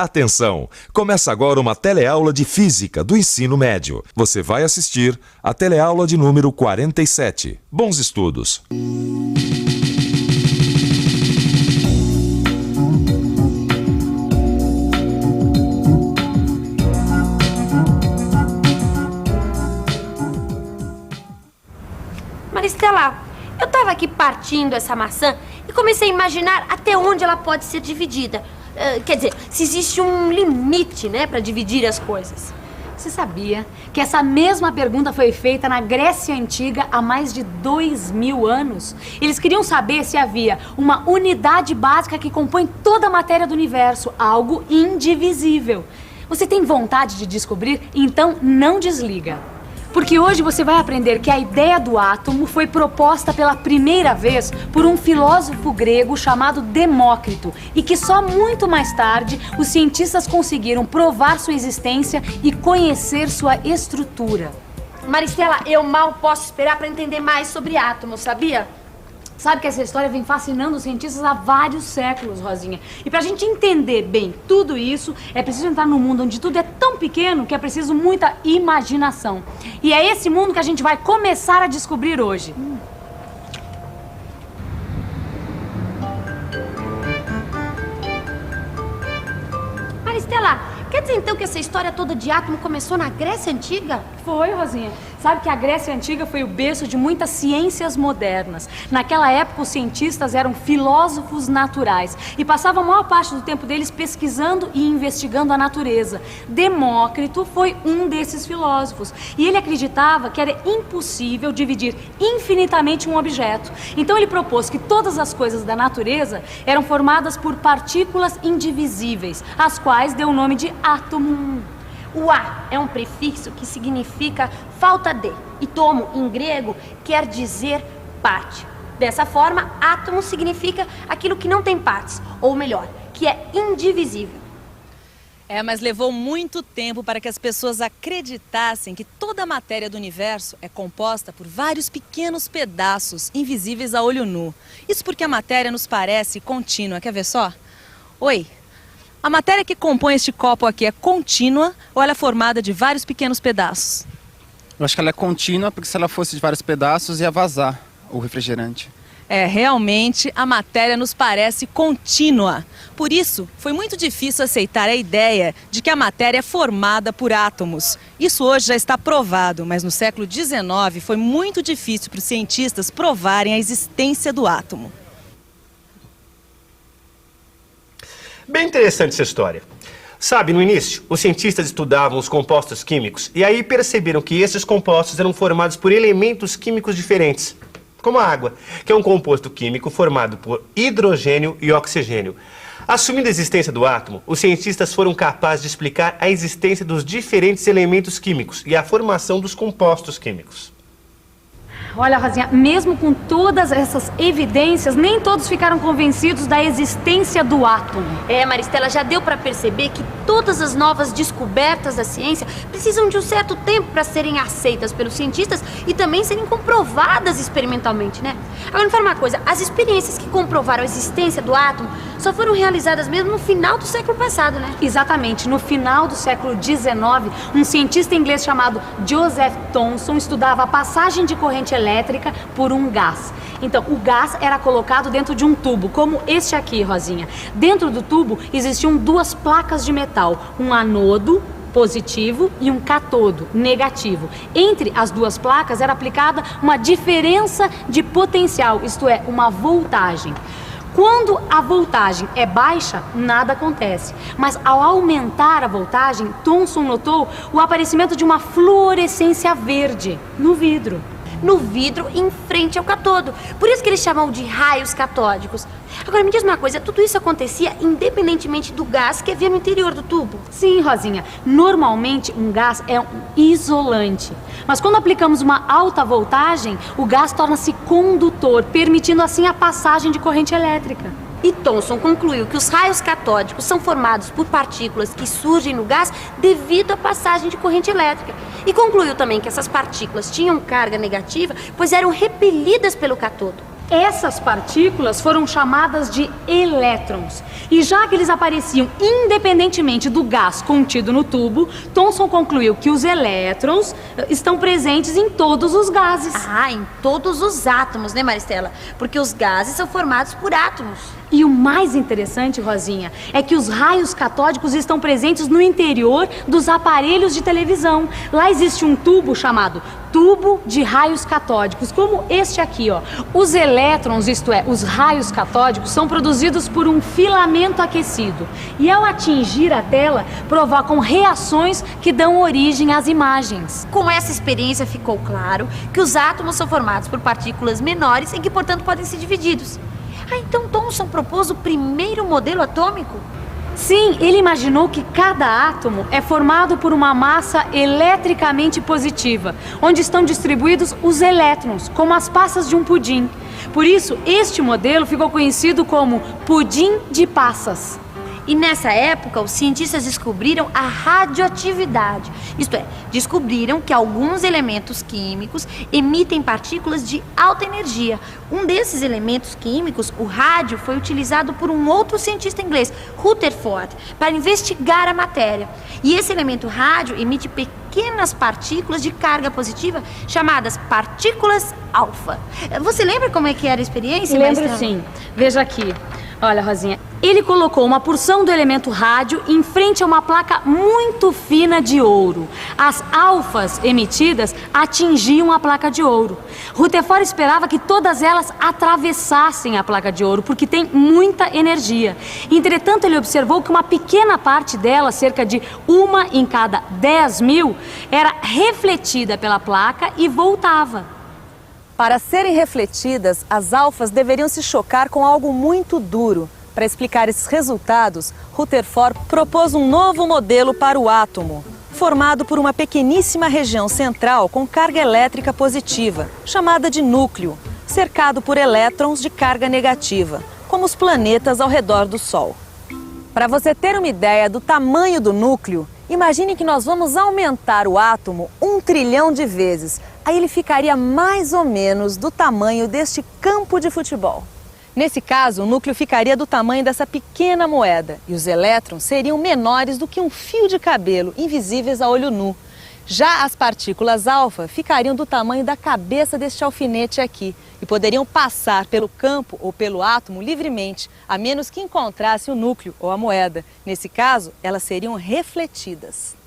Atenção! Começa agora uma teleaula de Física do ensino médio. Você vai assistir a teleaula de número 47. Bons estudos! Maristela, eu tava aqui partindo essa maçã e comecei a imaginar até onde ela pode ser dividida. Quer dizer, se existe um limite, né, para dividir as coisas. Você sabia que essa mesma pergunta foi feita na Grécia Antiga há mais de 2000 anos? Eles queriam saber se havia uma unidade básica que compõe toda a matéria do universo, algo indivisível. Você tem vontade de descobrir? Então não desliga. Porque hoje você vai aprender que a ideia do átomo foi proposta pela primeira vez por um filósofo grego chamado Demócrito e que só muito mais tarde os cientistas conseguiram provar sua existência e conhecer sua estrutura. Maristela, eu mal posso esperar para entender mais sobre átomos, sabia? Sabe que essa história vem fascinando os cientistas há vários séculos, Rosinha. E pra gente entender bem tudo isso, é preciso entrar num mundo onde tudo é tão pequeno que é preciso muita imaginação. E é esse mundo que a gente vai começar a descobrir hoje. Maristela, quer dizer então que essa história toda de átomo começou na Grécia Antiga? Foi, Rosinha. Sabe que a Grécia Antiga foi o berço de muitas ciências modernas. Naquela época, os cientistas eram filósofos naturais e passavam a maior parte do tempo deles pesquisando e investigando a natureza. Demócrito foi um desses filósofos e ele acreditava que era impossível dividir infinitamente um objeto. Então ele propôs que todas as coisas da natureza eram formadas por partículas indivisíveis, as quais deu o nome de átomo. O A é um prefixo que significa falta de, e tomo, em grego, quer dizer parte. Dessa forma, átomo significa aquilo que não tem partes, ou melhor, que é indivisível. Mas levou muito tempo para que as pessoas acreditassem que toda a matéria do universo é composta por vários pequenos pedaços invisíveis a olho nu. Isso porque a matéria nos parece contínua. Quer ver só? Oi. A matéria que compõe este copo aqui é contínua ou ela é formada de vários pequenos pedaços? Eu acho que ela é contínua porque se ela fosse de vários pedaços ia vazar o refrigerante. Realmente a matéria nos parece contínua. Por isso, foi muito difícil aceitar a ideia de que a matéria é formada por átomos. Isso hoje já está provado, mas no século XIX foi muito difícil para os cientistas provarem a existência do átomo. Bem interessante essa história. Sabe, no início, os cientistas estudavam os compostos químicos e aí perceberam que esses compostos eram formados por elementos químicos diferentes, como a água, que é um composto químico formado por hidrogênio e oxigênio. Assumindo a existência do átomo, os cientistas foram capazes de explicar a existência dos diferentes elementos químicos e a formação dos compostos químicos. Olha, Rosinha, mesmo com todas essas evidências, nem todos ficaram convencidos da existência do átomo. Maristela, já deu para perceber que todas as novas descobertas da ciência precisam de um certo tempo para serem aceitas pelos cientistas e também serem comprovadas experimentalmente, né? Agora, me fala uma coisa, as experiências que comprovaram a existência do átomo só foram realizadas mesmo no final do século passado, né? Exatamente, no final do século XIX, um cientista inglês chamado Joseph Thomson estudava a passagem de corrente elétrica por um gás. Então, o gás era colocado dentro de um tubo, como este aqui, Rosinha. Dentro do tubo existiam duas placas de metal, um anodo positivo e um catodo negativo. Entre as duas placas era aplicada uma diferença de potencial, isto é, uma voltagem. Quando a voltagem é baixa, nada acontece. Mas ao aumentar a voltagem, Thomson notou o aparecimento de uma fluorescência verde no vidro. No vidro em frente ao catodo. Por isso que eles chamam de raios catódicos. Agora me diz uma coisa, tudo isso acontecia independentemente do gás que havia no interior do tubo? Sim, Rosinha. Normalmente um gás é um isolante. Mas quando aplicamos uma alta voltagem, o gás torna-se condutor, permitindo assim a passagem de corrente elétrica. E Thomson concluiu que os raios catódicos são formados por partículas que surgem no gás devido à passagem de corrente elétrica. E concluiu também que essas partículas tinham carga negativa, pois eram repelidas pelo catodo. Essas partículas foram chamadas de elétrons. E já que eles apareciam independentemente do gás contido no tubo, Thomson concluiu que os elétrons estão presentes em todos os gases. Ah, em todos os átomos, né, Maristela? Porque os gases são formados por átomos. E o mais interessante, Rosinha, é que os raios catódicos estão presentes no interior dos aparelhos de televisão. Lá existe um tubo chamado tubo de raios catódicos, como este aqui, ó. Os elétrons, isto é, os raios catódicos, são produzidos por um filamento aquecido. E ao atingir a tela, provocam reações que dão origem às imagens. Com essa experiência ficou claro que os átomos são formados por partículas menores e que, portanto, podem ser divididos. Ah, então Thomson propôs o primeiro modelo atômico? Sim, ele imaginou que cada átomo é formado por uma massa eletricamente positiva, onde estão distribuídos os elétrons, como as passas de um pudim. Por isso, este modelo ficou conhecido como pudim de passas. E nessa época, os cientistas descobriram a radioatividade. Isto é, descobriram que alguns elementos químicos emitem partículas de alta energia. Um desses elementos químicos, o rádio, foi utilizado por um outro cientista inglês, Rutherford, para investigar a matéria. E esse elemento rádio emite pequenas partículas de carga positiva, chamadas partículas alfa. Você lembra como é que era a experiência? Lembro sim. Veja aqui. Olha, Rosinha, ele colocou uma porção do elemento rádio em frente a uma placa muito fina de ouro. As alfas emitidas atingiam a placa de ouro. Rutherford esperava que todas elas atravessassem a placa de ouro, porque tem muita energia. Entretanto, ele observou que uma pequena parte dela, cerca de 1 em cada 10.000, era refletida pela placa e voltava. Para serem refletidas, as alfas deveriam se chocar com algo muito duro. Para explicar esses resultados, Rutherford propôs um novo modelo para o átomo, formado por uma pequeníssima região central com carga elétrica positiva, chamada de núcleo, cercado por elétrons de carga negativa, como os planetas ao redor do Sol. Para você ter uma ideia do tamanho do núcleo, imagine que nós vamos aumentar o átomo 1 trilhão de vezes. Aí ele ficaria mais ou menos do tamanho deste campo de futebol. Nesse caso, o núcleo ficaria do tamanho dessa pequena moeda e os elétrons seriam menores do que um fio de cabelo, invisíveis a olho nu. Já as partículas alfa ficariam do tamanho da cabeça deste alfinete aqui e poderiam passar pelo campo ou pelo átomo livremente, a menos que encontrasse o núcleo ou a moeda. Nesse caso, elas seriam refletidas.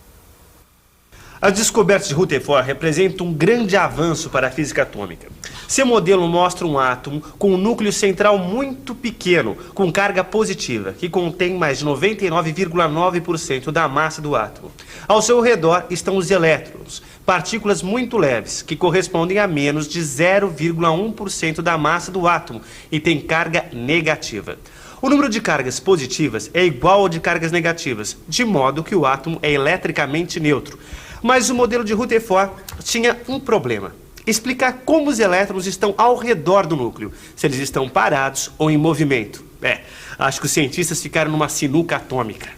As descobertas de Rutherford representam um grande avanço para a física atômica. Seu modelo mostra um átomo com um núcleo central muito pequeno, com carga positiva, que contém mais de 99,9% da massa do átomo. Ao seu redor estão os elétrons, partículas muito leves, que correspondem a menos de 0,1% da massa do átomo e têm carga negativa. O número de cargas positivas é igual ao de cargas negativas, de modo que o átomo é eletricamente neutro. Mas o modelo de Rutherford tinha um problema: explicar como os elétrons estão ao redor do núcleo, se eles estão parados ou em movimento. Acho que os cientistas ficaram numa sinuca atômica.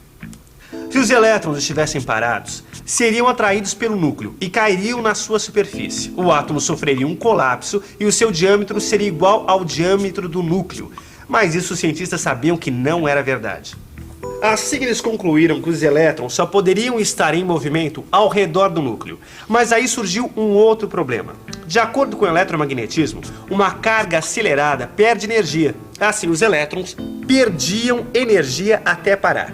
Se os elétrons estivessem parados, seriam atraídos pelo núcleo e cairiam na sua superfície. O átomo sofreria um colapso e o seu diâmetro seria igual ao diâmetro do núcleo. Mas isso os cientistas sabiam que não era verdade. Assim eles concluíram que os elétrons só poderiam estar em movimento ao redor do núcleo. Mas aí surgiu um outro problema. De acordo com o eletromagnetismo, uma carga acelerada perde energia. Assim, os elétrons perdiam energia até parar.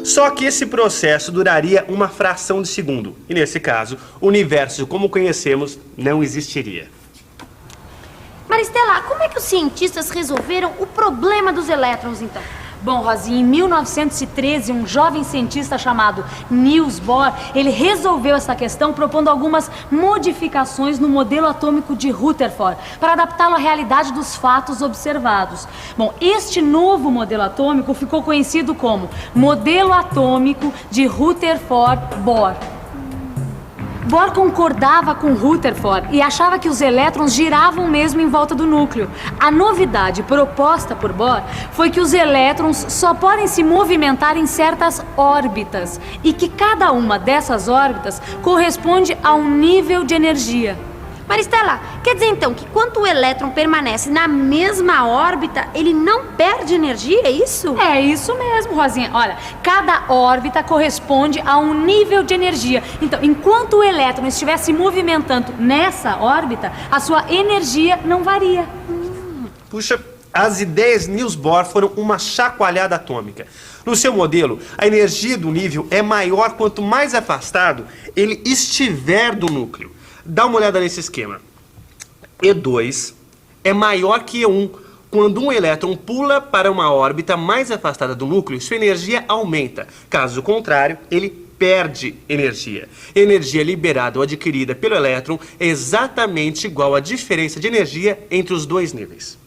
Só que esse processo duraria uma fração de segundo. E nesse caso, o universo como conhecemos não existiria. Maristela, como é que os cientistas resolveram o problema dos elétrons, então? Bom, Rosinha, em 1913, um jovem cientista chamado Niels Bohr, ele resolveu essa questão propondo algumas modificações no modelo atômico de Rutherford para adaptá-lo à realidade dos fatos observados. Bom, este novo modelo atômico ficou conhecido como Modelo Atômico de Rutherford-Bohr. Bohr concordava com Rutherford e achava que os elétrons giravam mesmo em volta do núcleo. A novidade proposta por Bohr foi que os elétrons só podem se movimentar em certas órbitas e que cada uma dessas órbitas corresponde a um nível de energia. Maristela, quer dizer então que quando o elétron permanece na mesma órbita, ele não perde energia, é isso? É isso mesmo, Rosinha. Olha, cada órbita corresponde a um nível de energia. Então, enquanto o elétron estiver se movimentando nessa órbita, a sua energia não varia. Puxa, as ideias de Niels Bohr foram uma chacoalhada atômica. No seu modelo, a energia do nível é maior quanto mais afastado ele estiver do núcleo. Dá uma olhada nesse esquema. E2 é maior que E1. Quando um elétron pula para uma órbita mais afastada do núcleo, sua energia aumenta. Caso contrário, ele perde energia. Energia liberada ou adquirida pelo elétron é exatamente igual à diferença de energia entre os dois níveis.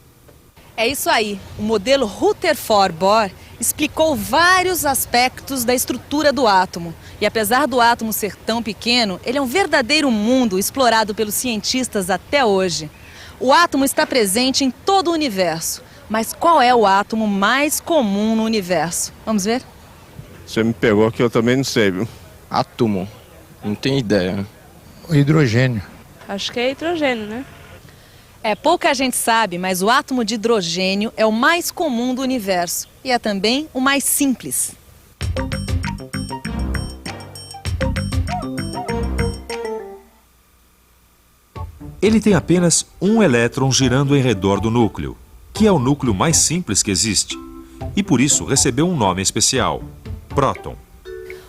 É isso aí. O modelo Rutherford-Bohr explicou vários aspectos da estrutura do átomo. E apesar do átomo ser tão pequeno, ele é um verdadeiro mundo explorado pelos cientistas até hoje. O átomo está presente em todo o universo. Mas qual é o átomo mais comum no universo? Vamos ver? Você me pegou que eu também não sei, viu? Átomo. Não tenho ideia. O hidrogênio. Acho que é hidrogênio, né? Pouca gente sabe, mas o átomo de hidrogênio é o mais comum do universo. E é também o mais simples. Ele tem apenas um elétron girando em redor do núcleo, que é o núcleo mais simples que existe, e por isso recebeu um nome especial, próton.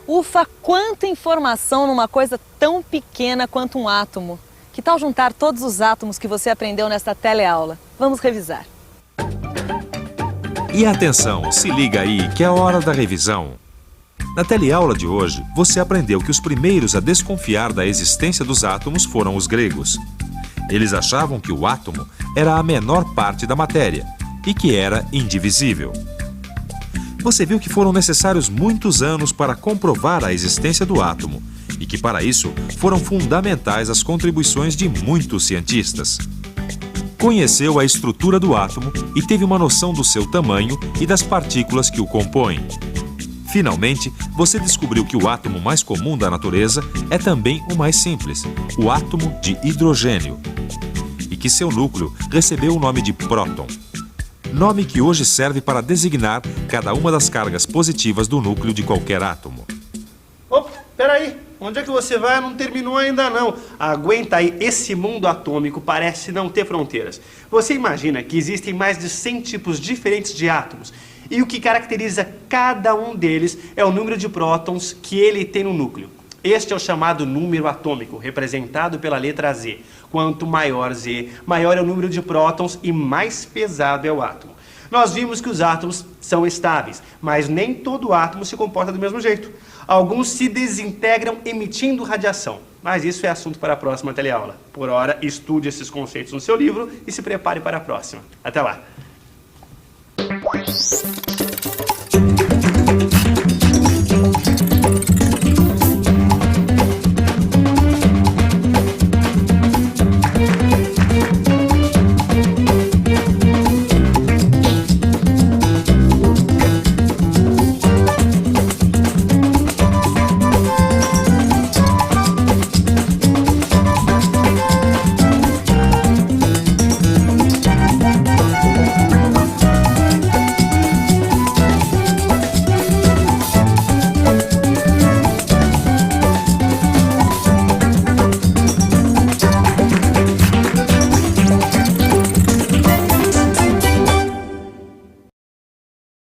Ufa, quanta informação numa coisa tão pequena quanto um átomo. Que tal juntar todos os átomos que você aprendeu nesta teleaula? Vamos revisar. E atenção, se liga aí que é a hora da revisão. Na teleaula de hoje, você aprendeu que os primeiros a desconfiar da existência dos átomos foram os gregos. Eles achavam que o átomo era a menor parte da matéria e que era indivisível. Você viu que foram necessários muitos anos para comprovar a existência do átomo e que, para isso, foram fundamentais as contribuições de muitos cientistas. Conheceu a estrutura do átomo e teve uma noção do seu tamanho e das partículas que o compõem. Finalmente, você descobriu que o átomo mais comum da natureza é também o mais simples, o átomo de hidrogênio, e que seu núcleo recebeu o nome de próton, nome que hoje serve para designar cada uma das cargas positivas do núcleo de qualquer átomo. Opa, peraí, onde é que você vai? Não terminou ainda não. Aguenta aí, esse mundo atômico parece não ter fronteiras. Você imagina que existem mais de 100 tipos diferentes de átomos, e o que caracteriza cada um deles é o número de prótons que ele tem no núcleo. Este é o chamado número atômico, representado pela letra Z. Quanto maior Z, maior é o número de prótons e mais pesado é o átomo. Nós vimos que os átomos são estáveis, mas nem todo átomo se comporta do mesmo jeito. Alguns se desintegram emitindo radiação, mas isso é assunto para a próxima teleaula. Por hora, estude esses conceitos no seu livro e se prepare para a próxima. Até lá!